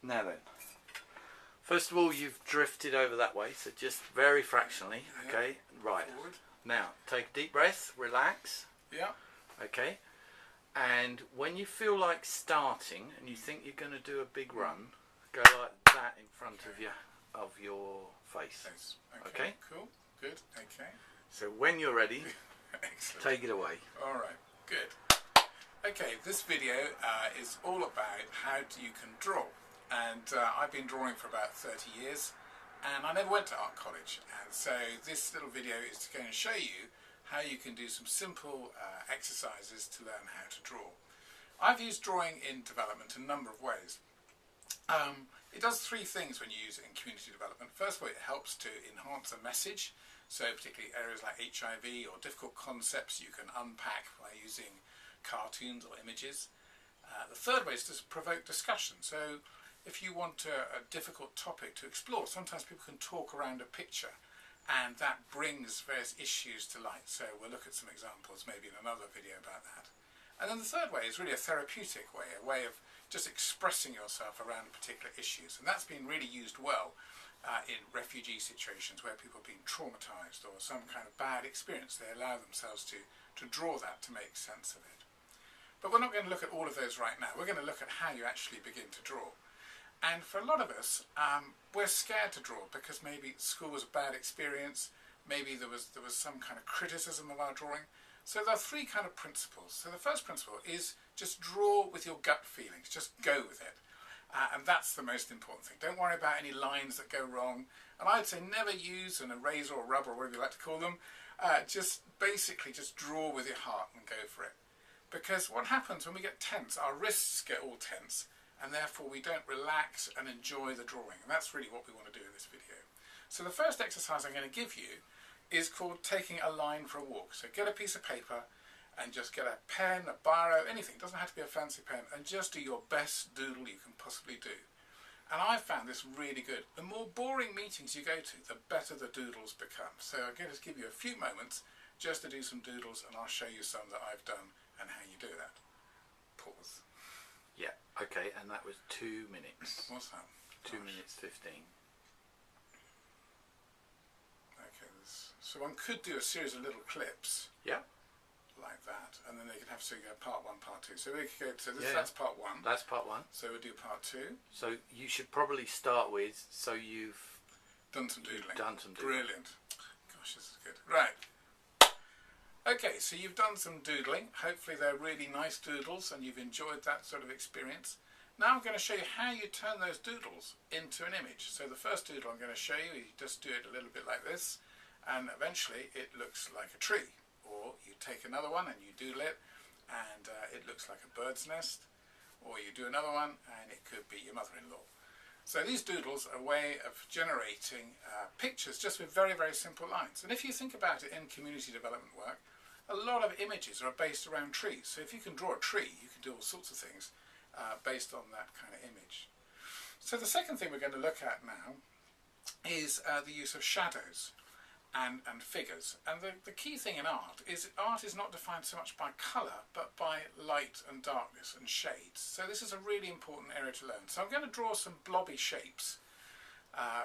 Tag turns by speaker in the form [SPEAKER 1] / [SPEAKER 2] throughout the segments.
[SPEAKER 1] Now then, first of all, you've drifted over that way, so just very fractionally.
[SPEAKER 2] Yeah.
[SPEAKER 1] Okay, right.
[SPEAKER 2] Forward.
[SPEAKER 1] Now, take a deep breath, relax.
[SPEAKER 2] Yeah.
[SPEAKER 1] Okay, and when you feel like starting and you think you're going to do a big run, go like that in front of your face. Okay.
[SPEAKER 2] Cool. Good. Okay.
[SPEAKER 1] So when you're ready,
[SPEAKER 2] Excellent.
[SPEAKER 1] take it away.
[SPEAKER 2] All right. Good. Okay. This video is all about how you can draw, and I've been drawing for about 30 years, and I never went to art college, and so this little video is going to show you how you can do some simple exercises to learn how to draw. I've used drawing in development in a number of ways. It does three things when you use it in community development. First of all, it helps to enhance a message, so particularly areas like HIV or difficult concepts you can unpack by using cartoons or images. The third way is to provoke discussion. So if you want a difficult topic to explore, sometimes people can talk around a picture, and that brings various issues to light. So we'll look at some examples maybe in another video about that. And then the third way is really a therapeutic way, a way of just expressing yourself around particular issues. And that's been really used well in refugee situations where people have been traumatized or some kind of bad experience. They allow themselves to draw that to make sense of it. But we're not going to look at all of those right now. We're going to look at how you actually begin to draw. And for a lot of us, we're scared to draw because maybe school was a bad experience, maybe there was some kind of criticism of our drawing. So there are three kind of principles. So the first principle is just draw with your gut feelings, just go with it. And that's the most important thing. Don't worry about any lines that go wrong. And I'd say never use an eraser or rubber, or whatever you like to call them. Just basically just draw with your heart and go for it. Because what happens when we get tense, our wrists get all tense, and therefore we don't relax and enjoy the drawing. And that's really what we want to do in this video. So the first exercise I'm going to give you is called taking a line for a walk. So get a piece of paper and just get a pen, a biro, anything. It doesn't have to be a fancy pen, and just do your best doodle you can possibly do. And I've found this really good. The more boring meetings you go to, the better the doodles become. So I'm going to give you a few moments just to do some doodles, and I'll show you some that I've done and how you do that. Pause.
[SPEAKER 1] Yeah, okay, and that was 2 minutes.
[SPEAKER 2] What's that?
[SPEAKER 1] 2 minutes 15.
[SPEAKER 2] Okay, so one could do a series of little clips.
[SPEAKER 1] Yeah.
[SPEAKER 2] Like that, and then they could have to go part one, part two. So we could go to this.
[SPEAKER 1] Yeah.
[SPEAKER 2] That's part one.
[SPEAKER 1] That's part one.
[SPEAKER 2] So we'll do part two.
[SPEAKER 1] So you should probably start with, so you've
[SPEAKER 2] done some doodling.
[SPEAKER 1] Done some doodling.
[SPEAKER 2] Brilliant. Gosh, this is good. Right. Okay, so you've done some doodling. Hopefully they're really nice doodles and you've enjoyed that sort of experience. Now I'm going to show you how you turn those doodles into an image. So the first doodle I'm going to show you, you just do it a little bit like this, and eventually it looks like a tree. Or you take another one and you doodle it, and it looks like a bird's nest. Or you do another one and it could be your mother-in-law. So these doodles are a way of generating pictures just with very, very simple lines. And if you think about it in community development work, a lot of images are based around trees. So if you can draw a tree, you can do all sorts of things based on that kind of image. So the second thing we're going to look at now is the use of shadows and figures. And the key thing in art is not defined so much by colour, but by light and darkness and shades. So this is a really important area to learn. So I'm going to draw some blobby shapes,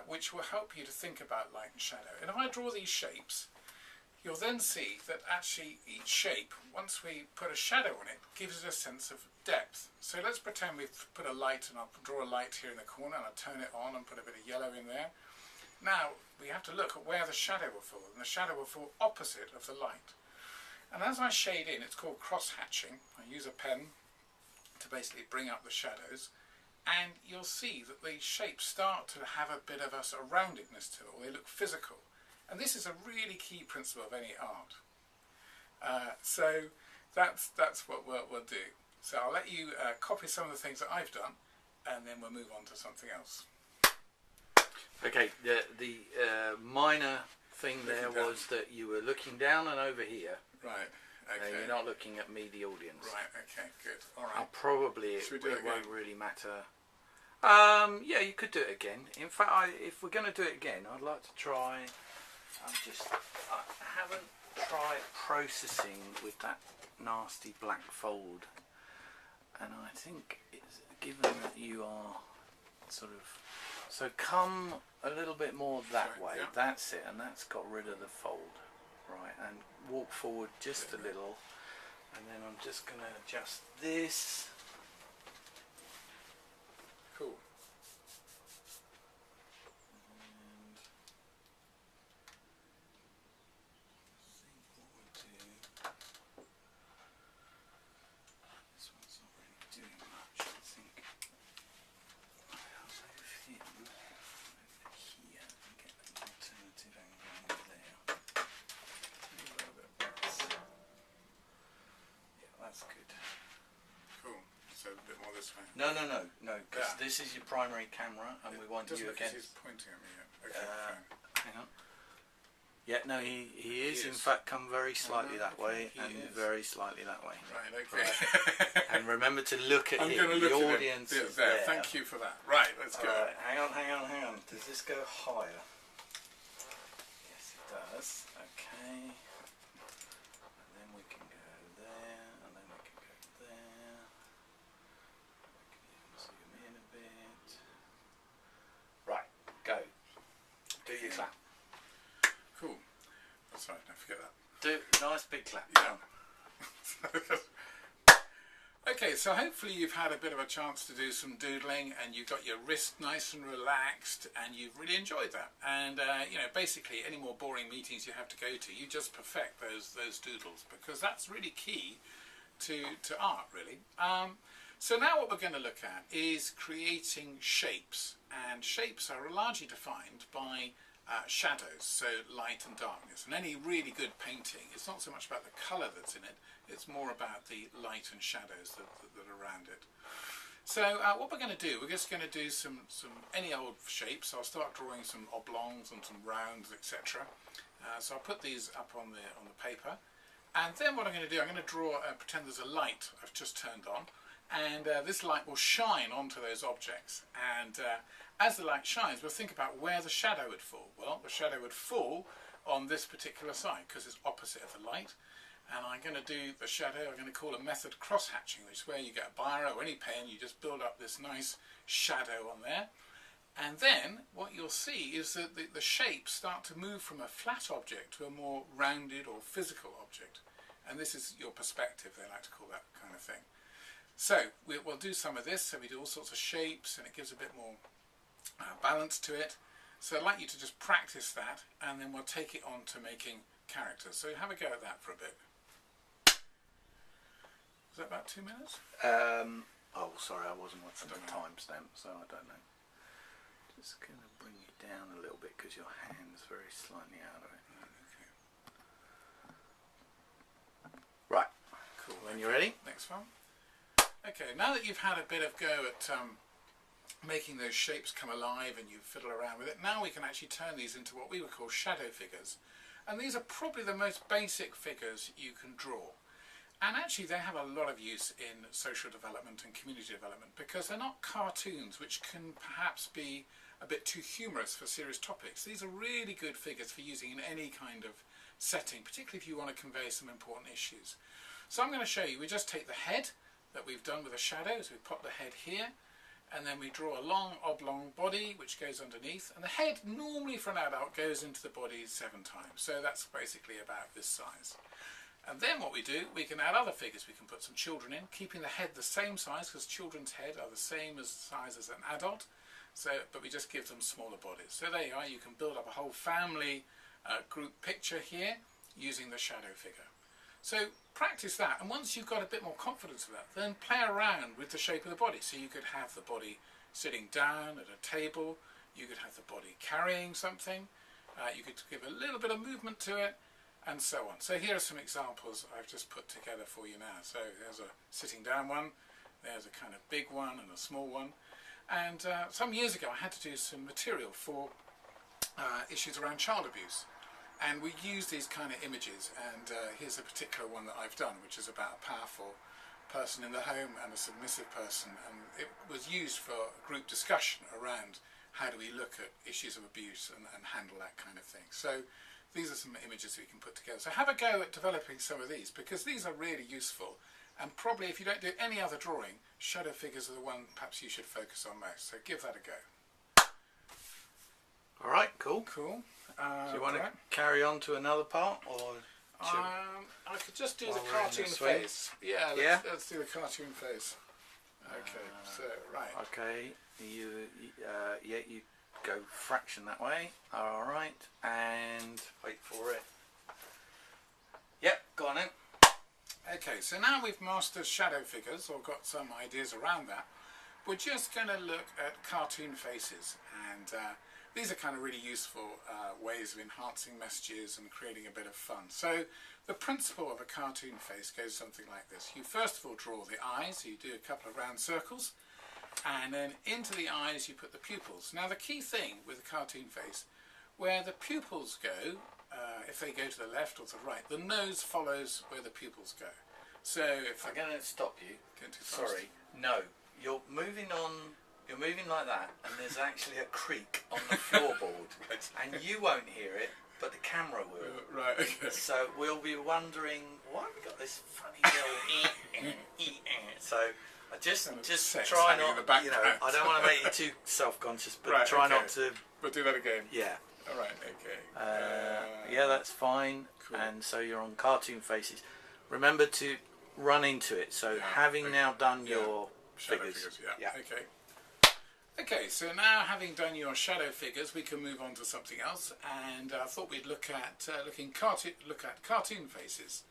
[SPEAKER 2] which will help you to think about light and shadow. And if I draw these shapes, you'll then see that actually each shape, once we put a shadow on it, gives it a sense of depth. So let's pretend we've put a light, and I'll draw a light here in the corner, and I'll turn it on and put a bit of yellow in there. Now we have to look at where the shadow will fall, and the shadow will fall opposite of the light. And as I shade in, it's called cross-hatching. I use a pen to basically bring up the shadows, and you'll see that the shapes start to have a bit of a sort of roundedness to them, or they look physical. And this is a really key principle of any art. So that's what we'll do. So I'll let you copy some of the things that I've done, and then we'll move on to something else.
[SPEAKER 1] Okay, the minor thing there was that you were looking down and over here.
[SPEAKER 2] Right, okay.
[SPEAKER 1] You're not looking at me, the audience.
[SPEAKER 2] Right, okay, good. All right.
[SPEAKER 1] Probably
[SPEAKER 2] Should we do
[SPEAKER 1] it
[SPEAKER 2] it
[SPEAKER 1] won't
[SPEAKER 2] again?
[SPEAKER 1] really matter. Yeah, you could do it again. In fact, if we're going to do it again, I'd like to try... I haven't tried processing with that nasty black fold. And I think, given that you are sort of. So come a little bit more that
[SPEAKER 2] Sorry,
[SPEAKER 1] way.
[SPEAKER 2] yeah.
[SPEAKER 1] That's it, and that's got rid of the fold, right? And walk forward just a little, and then I'm just going to adjust this.
[SPEAKER 2] Cool.
[SPEAKER 1] And I think what we'll do. This one's not really doing much. I think I'll move him over here and get an alternative angle there. A little bit of bounce. Yeah, that's good.
[SPEAKER 2] Cool. So a bit more this way.
[SPEAKER 1] No, because
[SPEAKER 2] Yeah.
[SPEAKER 1] this is your primary camera, and we want
[SPEAKER 2] Doesn't
[SPEAKER 1] you
[SPEAKER 2] look as
[SPEAKER 1] against.
[SPEAKER 2] he's pointing at me yet. Okay, fine.
[SPEAKER 1] Hang on. Yeah, no, he is
[SPEAKER 2] He
[SPEAKER 1] in
[SPEAKER 2] is.
[SPEAKER 1] fact come very slightly that
[SPEAKER 2] Okay,
[SPEAKER 1] way
[SPEAKER 2] he
[SPEAKER 1] and
[SPEAKER 2] is.
[SPEAKER 1] very slightly that way.
[SPEAKER 2] Right, okay.
[SPEAKER 1] And remember to look at
[SPEAKER 2] I'm
[SPEAKER 1] him.
[SPEAKER 2] going to look
[SPEAKER 1] the
[SPEAKER 2] at
[SPEAKER 1] audience
[SPEAKER 2] it.
[SPEAKER 1] is
[SPEAKER 2] There.
[SPEAKER 1] there.
[SPEAKER 2] Thank you for that. Right, let's go.
[SPEAKER 1] Alright, hang on. Does this go higher? Yes, it does. Okay. And then we can go there, and then we can go there. We can even zoom in a bit. Right, go. Do your clap.
[SPEAKER 2] Cool. That's right, don't forget that.
[SPEAKER 1] Do nice big clap.
[SPEAKER 2] Yeah. Okay, so hopefully you've had a bit of a chance to do some doodling, and you've got your wrist nice and relaxed, and you've really enjoyed that. And you know, basically, any more boring meetings you have to go to, you just perfect those doodles, because that's really key to art, really. So now what we're going to look at is creating shapes, and shapes are largely defined by shadows, so light and darkness. And any really good painting, it's not so much about the colour that's in it, it's more about the light and shadows that are around it. So what we're going to do, we're just going to do some any old shapes. I'll start drawing some oblongs and some rounds, etc. So I'll put these up on the paper, and then what I'm going to do, I'm going to draw, pretend there's a light I've just turned on, and this light will shine onto those objects, and as the light shines, we'll think about where the shadow would fall. Well, the shadow would fall on this particular side because it's opposite of the light. And I'm going to do the shadow, I'm going to call a method cross-hatching, which is where you get a biro or any pen, you just build up this nice shadow on there. And then what you'll see is that the shapes start to move from a flat object to a more rounded or physical object. And this is your perspective, they like to call that kind of thing. So we'll do some of this, so we do all sorts of shapes, and it gives a bit more balance to it. So I'd like you to just practice that, and then we'll take it on to making characters. So have a go at that for a bit. Was that about 2 minutes?
[SPEAKER 1] Oh, sorry, I wasn't watching the timestamp, so I don't know. Just going to bring you down a little bit because your hand's very slightly out of it.
[SPEAKER 2] Okay.
[SPEAKER 1] Right.
[SPEAKER 2] Cool.
[SPEAKER 1] When you're ready?
[SPEAKER 2] Next one. Okay, now that you've had a bit of go at making those shapes come alive and you fiddle around with it, now we can actually turn these into what we would call shadow figures. And these are probably the most basic figures you can draw. And actually they have a lot of use in social development and community development, because they're not cartoons which can perhaps be a bit too humorous for serious topics. These are really good figures for using in any kind of setting, particularly if you want to convey some important issues. So I'm going to show you, we just take the head that we've done with a shadow, so we pop the head here, and then we draw a long oblong body which goes underneath, and the head normally for an adult goes into the body 7 times, so that's basically about this size. And then what we do, we can add other figures. We can put some children in, keeping the head the same size, because children's head are the same size as an adult, so but we just give them smaller bodies. So there you are, you can build up a whole family group picture here using the shadow figure. So practice that, and once you've got a bit more confidence with that, then play around with the shape of the body. So you could have the body sitting down at a table, you could have the body carrying something, you could give a little bit of movement to it, and so on. So here are some examples I've just put together for you now. So there's a sitting down one, there's a kind of big one and a small one. And some years ago I had to do some material for issues around child abuse. And we use these kind of images, and here's a particular one that I've done, which is about a powerful person in the home and a submissive person, and it was used for group discussion around how do we look at issues of abuse and handle that kind of thing. So these are some images we can put together. So have a go at developing some of these, because these are really useful, And probably if you don't do any other drawing, shadow figures are the one perhaps you should focus on most. So give that a go.
[SPEAKER 1] Alright, cool.
[SPEAKER 2] Cool.
[SPEAKER 1] Do you want to carry on to another part, or
[SPEAKER 2] I could just do the
[SPEAKER 1] while we're in
[SPEAKER 2] cartoon
[SPEAKER 1] this way?
[SPEAKER 2] face. Yeah, let's do the cartoon face. Okay, so right.
[SPEAKER 1] Okay, you go fraction that way. Alright, and wait for it. Yep, go on then.
[SPEAKER 2] Okay, so now we've mastered shadow figures, or got some ideas around that. We're just going to look at cartoon faces, and these are kind of really useful ways of enhancing messages and creating a bit of fun. So the principle of a cartoon face goes something like this. You first of all draw the eyes, so you do a couple of round circles, and then into the eyes you put the pupils. Now the key thing with a cartoon face, where the pupils go, if they go to the left or to the right, the nose follows where the pupils go. So if
[SPEAKER 1] I'm going to stop you.
[SPEAKER 2] Going too fast.
[SPEAKER 1] Sorry, no, you're moving on. You're moving like that, and there's actually a creak on the floorboard, and you won't hear it, but the camera will.
[SPEAKER 2] Right, okay.
[SPEAKER 1] So we'll be wondering why we got this funny little So I just try not. You know, I don't want to make you too self-conscious, but
[SPEAKER 2] right,
[SPEAKER 1] try
[SPEAKER 2] okay.
[SPEAKER 1] not to.
[SPEAKER 2] We'll do that again.
[SPEAKER 1] Yeah.
[SPEAKER 2] All right, okay.
[SPEAKER 1] Yeah, that's fine.
[SPEAKER 2] Cool.
[SPEAKER 1] And so you're on cartoon faces. Remember to run into it. So having now done your
[SPEAKER 2] shadow
[SPEAKER 1] figures.
[SPEAKER 2] Yeah. Okay. Okay, so now having done your shadow figures, we can move on to something else. And I thought we'd look at cartoon faces.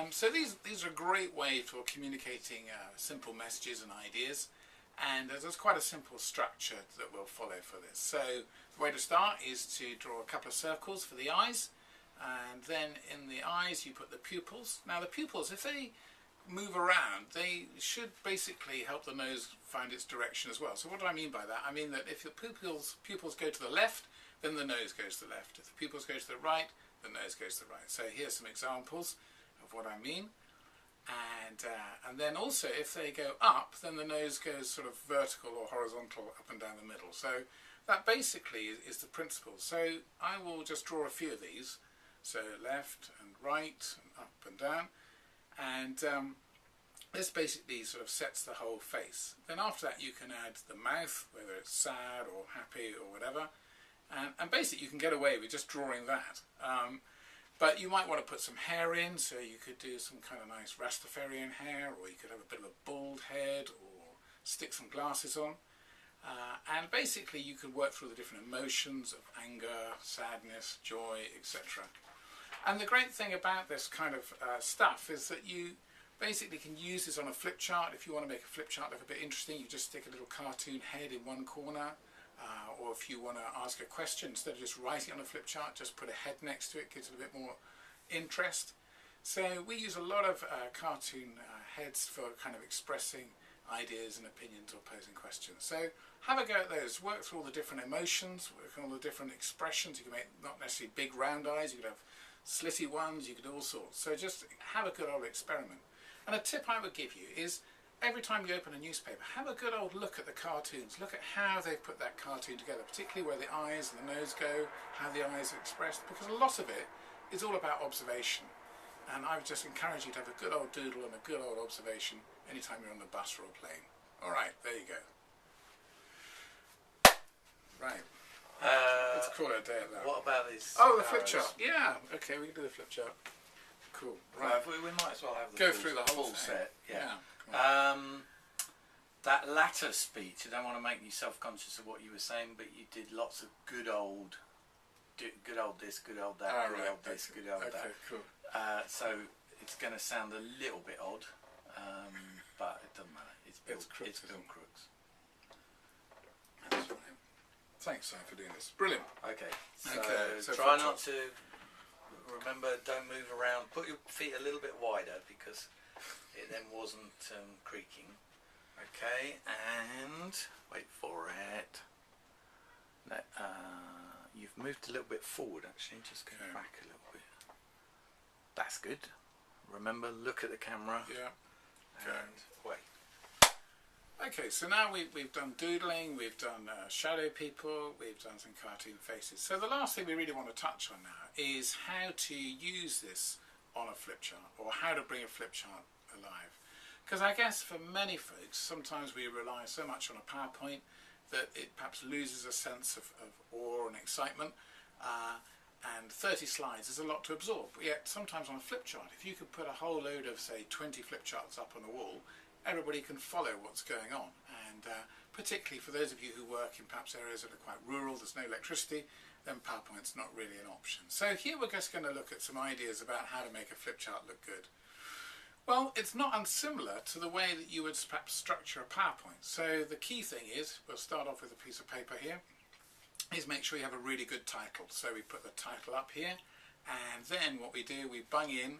[SPEAKER 2] So these are a great way for communicating simple messages and ideas. And there's quite a simple structure that we'll follow for this. So the way to start is to draw a couple of circles for the eyes, and then in the eyes you put the pupils. Now the pupils, if they move around, they should basically help the nose find its direction as well. So what do I mean by that? I mean that if the pupils go to the left, then the nose goes to the left. If the pupils go to the right, the nose goes to the right. So here's some examples of what I mean. And then also if they go up, then the nose goes sort of vertical or horizontal up and down the middle. So that basically is the principle. So I will just draw a few of these. So left and right and up and down. And this basically sort of sets the whole face. Then after that you can add the mouth, whether it's sad or happy or whatever. And basically you can get away with just drawing that. But you might want to put some hair in, so you could do some kind of nice Rastafarian hair, or you could have a bit of a bald head, or stick some glasses on. And basically you could work through the different emotions of anger, sadness, joy, etc. And the great thing about this kind of stuff is that you basically can use this on a flip chart. If you want to make a flip chart look a bit interesting, you just stick a little cartoon head in one corner. Or if you want to ask a question, instead of just writing on a flip chart, just put a head next to it, gives it a bit more interest. So we use a lot of cartoon heads for kind of expressing ideas and opinions or posing questions. So have a go at those, work through all the different emotions, work on all the different expressions. You can make not necessarily big round eyes, you could have slitty ones, you could do all sorts. So just have a good old experiment. And a tip I would give you is, every time you open a newspaper, have a good old look at the cartoons. Look at how they've put that cartoon together, particularly where the eyes and the nose go, how the eyes are expressed, because a lot of it is all about observation. And I would just encourage you to have a good old doodle and a good old observation anytime you're on the bus or a plane. All right, there you go. Right. Let's call it a day at that.
[SPEAKER 1] What about this?
[SPEAKER 2] Oh, the flip chart. Yeah. Okay, we can do the flip chart. Cool. Right.
[SPEAKER 1] We might as well have the
[SPEAKER 2] Go through the whole
[SPEAKER 1] full
[SPEAKER 2] thing.
[SPEAKER 1] set. Yeah.
[SPEAKER 2] Cool.
[SPEAKER 1] That latter speech, I don't want to make you self-conscious of what you were saying, but you did lots of good old this, good old that, good old this, good old that.
[SPEAKER 2] Okay, cool.
[SPEAKER 1] So it's going to sound a little bit odd, but it doesn't matter. It's Bill Crooks.
[SPEAKER 2] That's fine. Thanks, Sam, for doing this. Brilliant.
[SPEAKER 1] Okay.
[SPEAKER 2] So
[SPEAKER 1] try not to. Remember, don't move around. Put your feet a little bit wider because it then wasn't creaking. Okay, and wait for it. You've moved a little bit forward actually, just go back a little bit. That's good. Remember, look at the camera.
[SPEAKER 2] Yeah.
[SPEAKER 1] And wait.
[SPEAKER 2] Okay, so now we've done doodling, we've done shadow people, we've done some cartoon faces. So the last thing we really want to touch on now is how to use this on a flip chart, or how to bring a flip chart alive. Because I guess for many folks, sometimes we rely so much on a PowerPoint that it perhaps loses a sense of awe and excitement. And 30 slides is a lot to absorb. But yet sometimes on a flip chart, if you could put a whole load of, say, 20 flip charts up on the wall, everybody can follow what's going on. And particularly for those of you who work in perhaps areas that are quite rural, there's no electricity, then PowerPoint's not really an option. So here we're just going to look at some ideas about how to make a flip chart look good. Well, it's not unsimilar to the way that you would perhaps structure a PowerPoint. So the key thing is, we'll start off with a piece of paper here, is make sure you have a really good title. So we put the title up here, and then what we do, we bung in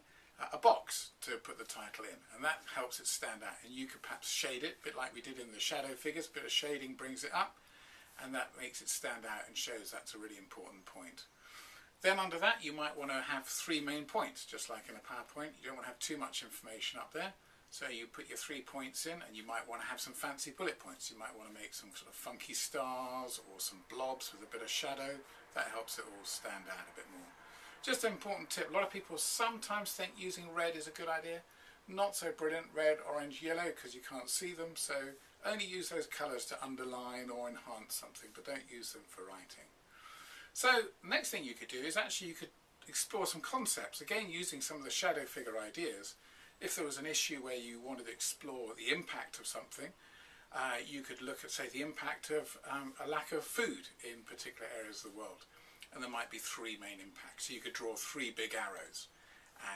[SPEAKER 2] a box to put the title in, and that helps it stand out. And you could perhaps shade it, a bit like we did in the shadow figures. A bit of shading brings it up, and that makes it stand out and shows that's a really important point. Then under that you might want to have 3 main points, just like in a PowerPoint. You don't want to have too much information up there, so you put your 3 points in, and you might want to have some fancy bullet points. You might want to make some sort of funky stars or some blobs with a bit of shadow. That helps it all stand out a bit more. Just an important tip, a lot of people sometimes think using red is a good idea. Not so brilliant, red, orange, yellow, because you can't see them, so only use those colours to underline or enhance something, but don't use them for writing. So next thing you could do is actually you could explore some concepts, again using some of the shadow figure ideas. If there was an issue where you wanted to explore the impact of something, you could look at, say, the impact of a lack of food in particular areas of the world. And there might be 3 main impacts. So you could draw 3 big arrows,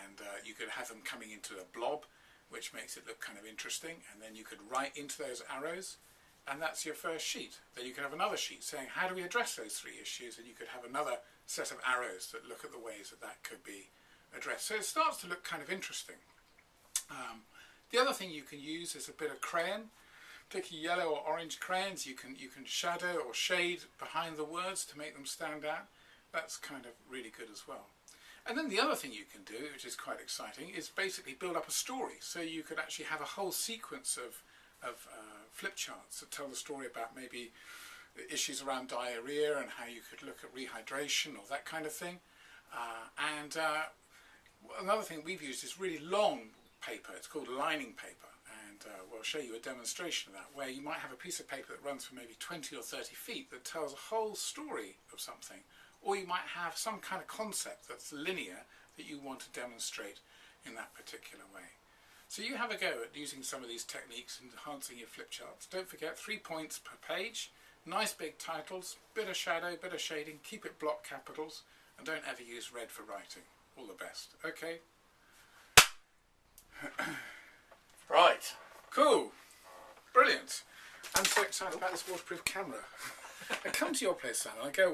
[SPEAKER 2] and you could have them coming into a blob, which makes it look kind of interesting, and then you could write into those arrows, and that's your first sheet. Then you could have another sheet saying, how do we address those 3 issues? And you could have another set of arrows that look at the ways that that could be addressed. So it starts to look kind of interesting. The other thing you can use is a bit of crayon, particularly yellow or orange crayons. You can shadow or shade behind the words to make them stand out. That's kind of really good as well. And then the other thing you can do, which is quite exciting, is basically build up a story. So you could actually have a whole sequence of flip charts that tell the story about maybe the issues around diarrhea and how you could look at rehydration or that kind of thing. Another thing we've used is really long paper. It's called lining paper, and we'll show you a demonstration of that, where you might have a piece of paper that runs for maybe 20 or 30 feet that tells a whole story of something, or you might have some kind of concept that's linear that you want to demonstrate in that particular way. So you have a go at using some of these techniques and enhancing your flip charts. Don't forget 3 points per page, nice big titles, bit of shadow, bit of shading, keep it block capitals, and don't ever use red for writing. All the best. Okay.
[SPEAKER 1] Right.
[SPEAKER 2] Cool. Brilliant. I'm so excited about this waterproof camera. I come to your place, Sam, and I go,